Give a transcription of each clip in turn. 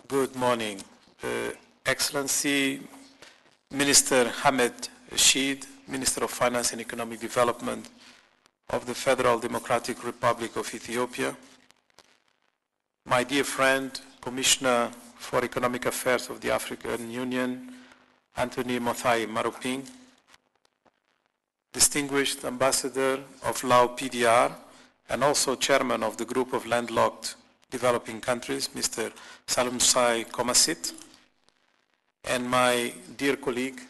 Good morning. Excellency, Minister Hamed Rashid, Minister of Finance and Economic Development of the Federal Democratic Republic of Ethiopia, my dear friend, Commissioner for Economic Affairs of the African Union, Anthony Mothai Maroping, distinguished Ambassador of Lao PDR and also Chairman of the Group of Landlocked Developing Countries, Mr. Salumsai Komasit, and my dear colleague,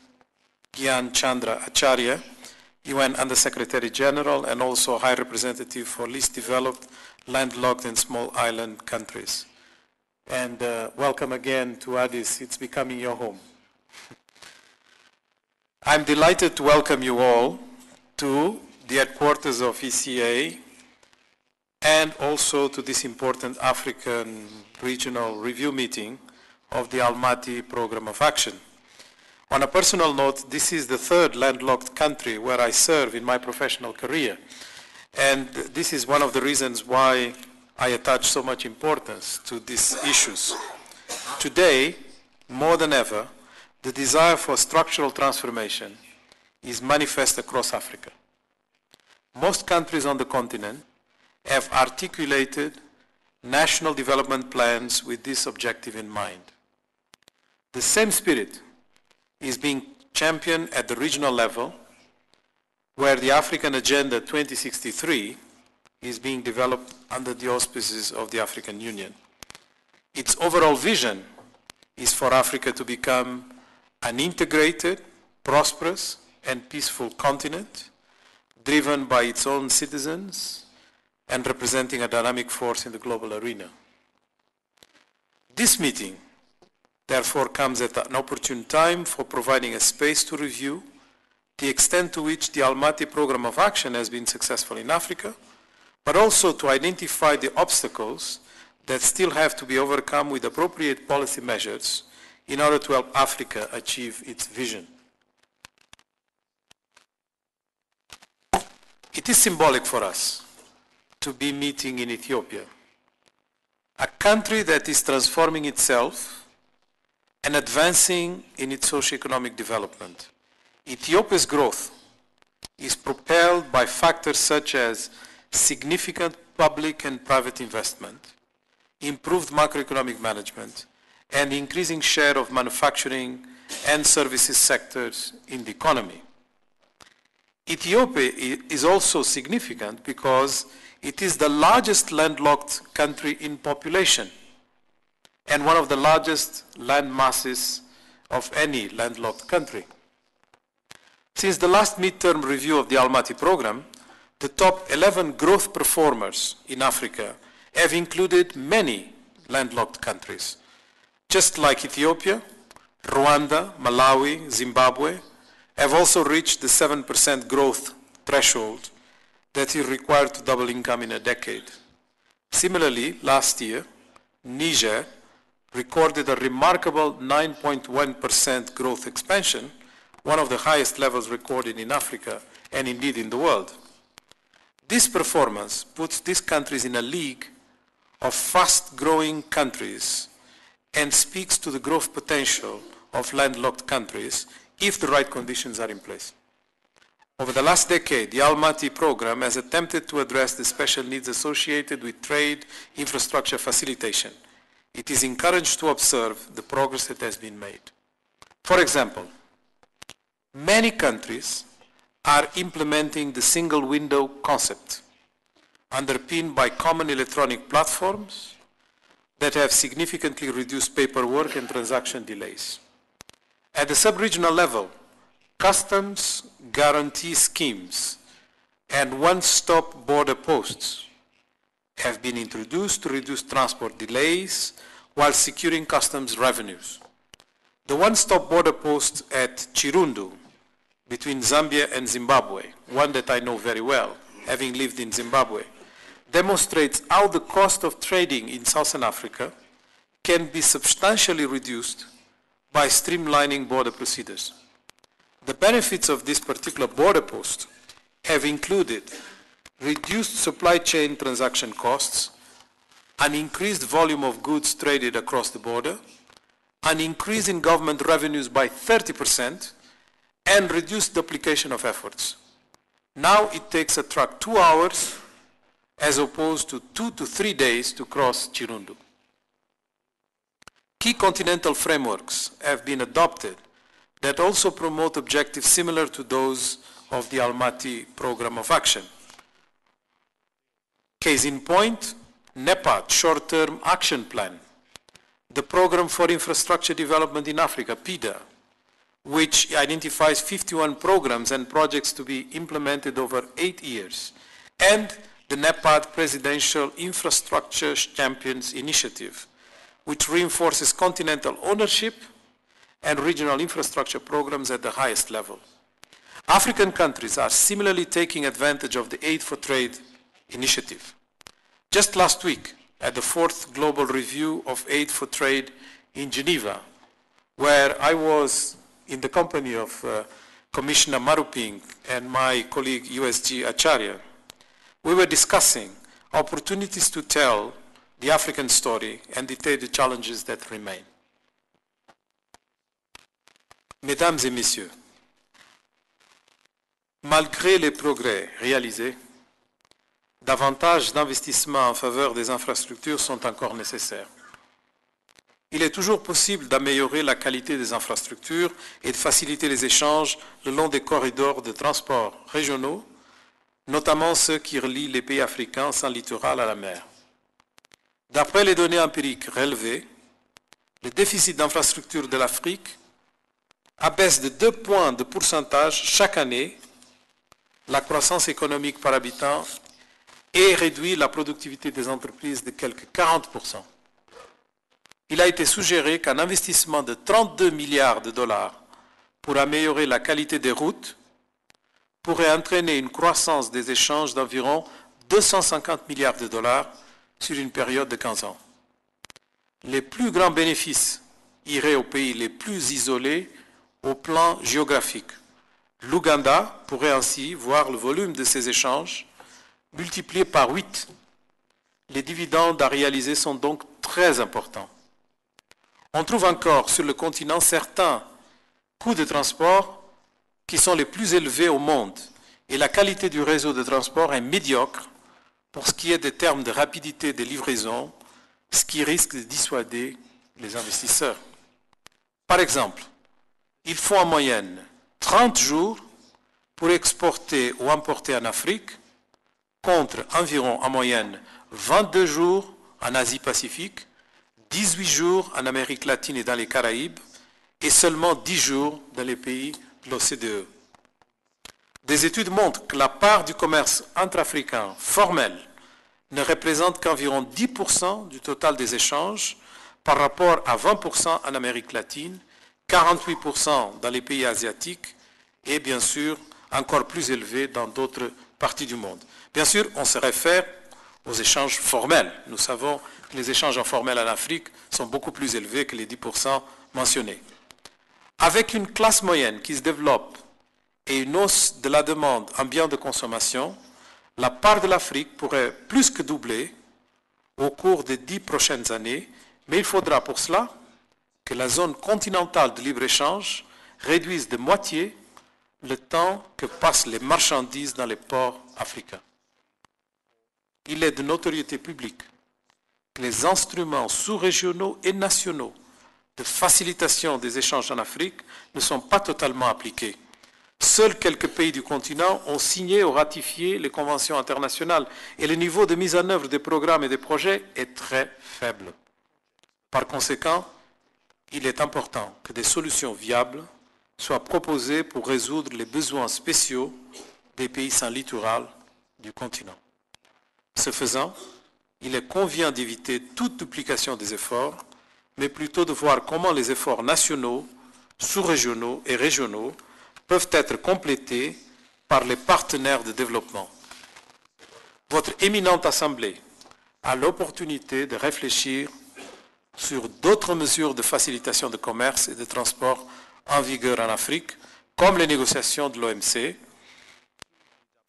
Gyan Chandra Acharya, UN Under-Secretary General and also High Representative for Least Developed, Landlocked and Small Island Countries. And welcome again to Addis. It's becoming your home. I'm delighted to welcome you all to the headquarters of ECA and also to this important African regional review meeting of the Almaty Program of Action. On a personal note, this is the third landlocked country where I serve in my professional career. And this is one of the reasons why I attach so much importance to these issues. Today, more than ever, the desire for structural transformation is manifest across Africa. Most countries on the continent have articulated national development plans with this objective in mind. The same spirit is being championed at the regional level, where the African Agenda 2063 is being developed under the auspices of the African Union. Its overall vision is for Africa to become an integrated, prosperous, and peaceful continent, driven by its own citizens and representing a dynamic force in the global arena. This meeting, therefore, comes at an opportune time for providing a space to review the extent to which the Almaty Program of Action has been successful in Africa, but also to identify the obstacles that still have to be overcome with appropriate policy measures in order to help Africa achieve its vision. It is symbolic for us to be meeting in Ethiopia, a country that is transforming itself and advancing in its socio-economic development. Ethiopia's growth is propelled by factors such as significant public and private investment, improved macroeconomic management, and increasing share of manufacturing and services sectors in the economy. Ethiopia is also significant because it is the largest landlocked country in population and one of the largest land masses of any landlocked country. Since the last midterm review of the Almaty program, the top 11 growth performers in Africa have included many landlocked countries. Just like Ethiopia, Rwanda, Malawi, Zimbabwe have also reached the 7% growth threshold that is required to double income in a decade. Similarly, last year, Niger recorded a remarkable 9.1% growth expansion, one of the highest levels recorded in Africa and indeed in the world. This performance puts these countries in a league of fast-growing countries and speaks to the growth potential of landlocked countries if the right conditions are in place. Over the last decade, the Almaty program has attempted to address the special needs associated with trade infrastructure facilitation. It is encouraged to observe the progress that has been made. For example, many countries are implementing the single window concept, underpinned by common electronic platforms that have significantly reduced paperwork and transaction delays. At the sub-regional level, customs guarantee schemes and one-stop border posts have been introduced to reduce transport delays while securing customs revenues. The one-stop border post at Chirundu between Zambia and Zimbabwe, one that I know very well, having lived in Zimbabwe, demonstrates how the cost of trading in Southern Africa can be substantially reduced by streamlining border procedures. The benefits of this particular border post have included reduced supply chain transaction costs, an increased volume of goods traded across the border, an increase in government revenues by 30%, and reduced duplication of efforts. Now it takes a truck 2 hours as opposed to 2 to 3 days to cross Chirundu. Key continental frameworks have been adopted that also promote objectives similar to those of the Almaty Program of Action. Case in point, NEPAD Short-Term Action Plan, the Program for Infrastructure Development in Africa, PIDA, which identifies 51 programs and projects to be implemented over 8 years, and the NEPAD Presidential Infrastructure Champions Initiative, which reinforces continental ownership and regional infrastructure programs at the highest level. African countries are similarly taking advantage of the Aid for Trade initiative. Just last week, at the 4th Global Review of Aid for Trade in Geneva, where I was in the company of Commissioner Maruping and my colleague USG Acharya, we were discussing opportunities to tell the African story and detail the challenges that remain. Mesdames et Messieurs, malgré les progrès réalisés, davantage d'investissements en faveur des infrastructures sont encore nécessaires. Il est toujours possible d'améliorer la qualité des infrastructures et de faciliter les échanges le long des corridors de transport régionaux, notamment ceux qui relient les pays africains sans littoral à la mer. D'après les données empiriques relevées, le déficit d'infrastructures de l'Afrique abaisse de 2 points de pourcentage chaque année la croissance économique par habitant et réduit la productivité des entreprises de quelque 40%. Il a été suggéré qu'un investissement de 32 milliards de dollars pour améliorer la qualité des routes pourrait entraîner une croissance des échanges d'environ 250 milliards de dollars sur une période de 15 ans. Les plus grands bénéfices iraient aux pays les plus isolés au plan géographique. L'Ouganda pourrait ainsi voir le volume de ces échanges multiplié par 8. Les dividendes à réaliser sont donc très importants. On trouve encore sur le continent certains coûts de transport qui sont les plus élevés au monde et la qualité du réseau de transport est médiocre pour ce qui est des termes de rapidité de livraison, ce qui risque de dissuader les investisseurs. Par exemple, il faut en moyenne 30 jours pour exporter ou importer en Afrique, contre environ en moyenne 22 jours en Asie-Pacifique, 18 jours en Amérique latine et dans les Caraïbes, et seulement 10 jours dans les pays de l'OCDE. Des études montrent que la part du commerce intra-africain formel ne représente qu'environ 10% du total des échanges par rapport à 20% en Amérique latine, 48% dans les pays asiatiques et bien sûr encore plus élevé dans d'autres parties du monde. Bien sûr, on se réfère aux échanges formels. Nous savons que les échanges informels en Afrique sont beaucoup plus élevés que les 10% mentionnés. Avec une classe moyenne qui se développe et une hausse de la demande en biens de consommation, la part de l'Afrique pourrait plus que doubler au cours des 10 prochaines années, mais il faudra pour cela que la zone continentale de libre-échange réduise de moitié le temps que passent les marchandises dans les ports africains. Il est de notoriété publique que les instruments sous-régionaux et nationaux de facilitation des échanges en Afrique ne sont pas totalement appliqués. Seuls quelques pays du continent ont signé ou ratifié les conventions internationales et le niveau de mise en œuvre des programmes et des projets est très faible. Par conséquent, il est important que des solutions viables soient proposées pour résoudre les besoins spéciaux des pays sans littoral du continent. Ce faisant, il convient d'éviter toute duplication des efforts, mais plutôt de voir comment les efforts nationaux, sous-régionaux et régionaux peuvent être complétés par les partenaires de développement. Votre éminente Assemblée a l'opportunité de réfléchir sur d'autres mesures de facilitation de commerce et de transport en vigueur en Afrique, comme les négociations de l'OMC,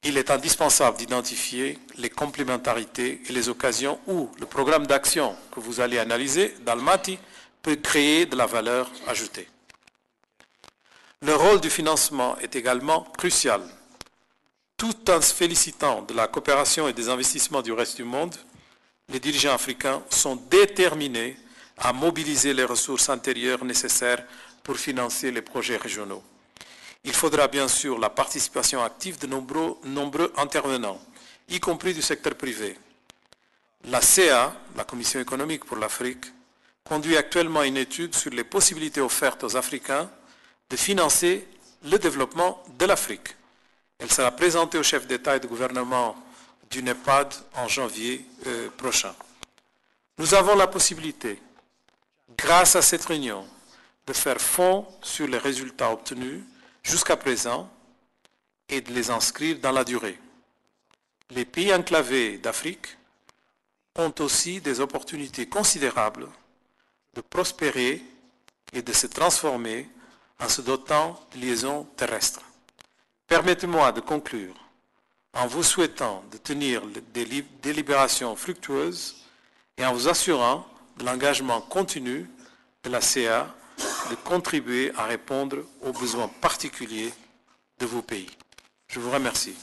il est indispensable d'identifier les complémentarités et les occasions où le programme d'action que vous allez analyser d'Almaty peut créer de la valeur ajoutée. Le rôle du financement est également crucial. Tout en se félicitant de la coopération et des investissements du reste du monde, les dirigeants africains sont déterminés à mobiliser les ressources intérieures nécessaires pour financer les projets régionaux. Il faudra bien sûr la participation active de nombreux intervenants, y compris du secteur privé. La CA, la Commission économique pour l'Afrique, conduit actuellement une étude sur les possibilités offertes aux Africains de financer le développement de l'Afrique. Elle sera présentée aux chefs d'État et de gouvernement du NEPAD en janvier prochain. Nous avons la possibilité, grâce à cette réunion, de faire fond sur les résultats obtenus jusqu'à présent et de les inscrire dans la durée. Les pays enclavés d'Afrique ont aussi des opportunités considérables de prospérer et de se transformer en se dotant de liaisons terrestres. Permettez-moi de conclure en vous souhaitant de tenir des délibérations fructueuses et en vous assurant de l'engagement continu de la CA de contribuer à répondre aux besoins particuliers de vos pays. Je vous remercie.